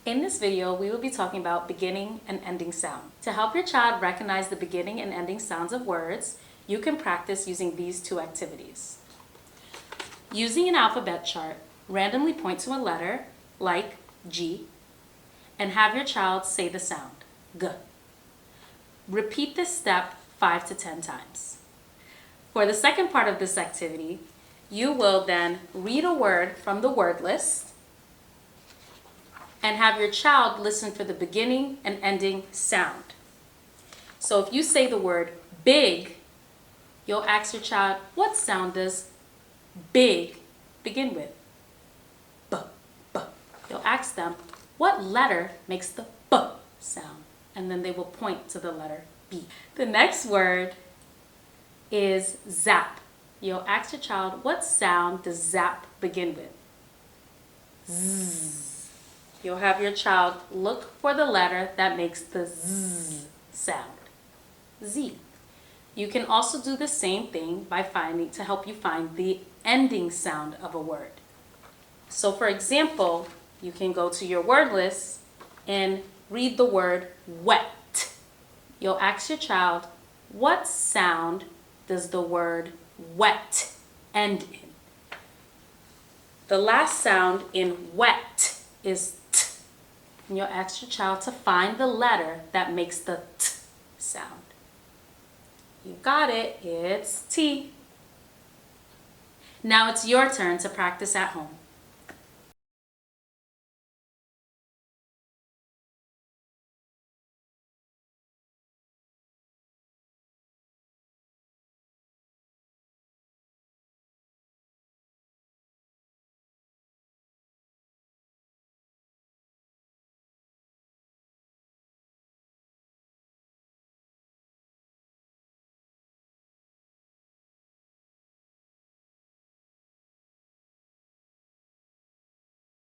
In this video, we will be talking about beginning and ending sound. To help your child recognize the beginning and ending sounds of words, you can practice using these two activities. Using an alphabet chart, randomly point to a letter, like G, and have your child say the sound, G. Repeat this step 5 to 10 times. For the second part of this activity, you will then read a word from the word list and have your child listen for the beginning and ending sound. So if you say the word big, you'll ask your child, what sound does big begin with? B, B. You'll ask them, what letter makes the B sound? And then they will point to the letter B. The next word is zap. You'll ask your child, what sound does zap begin with? Z. You'll have your child look for the letter that makes the Z sound, Z. You can also do the same thing to help you find the ending sound of a word. So for example, you can go to your word list and read the word wet. You'll ask your child, what sound does the word wet end in? The last sound in wet is T. And you'll ask your child to find the letter that makes the T sound. You got it, it's T. Now it's your turn to practice at home.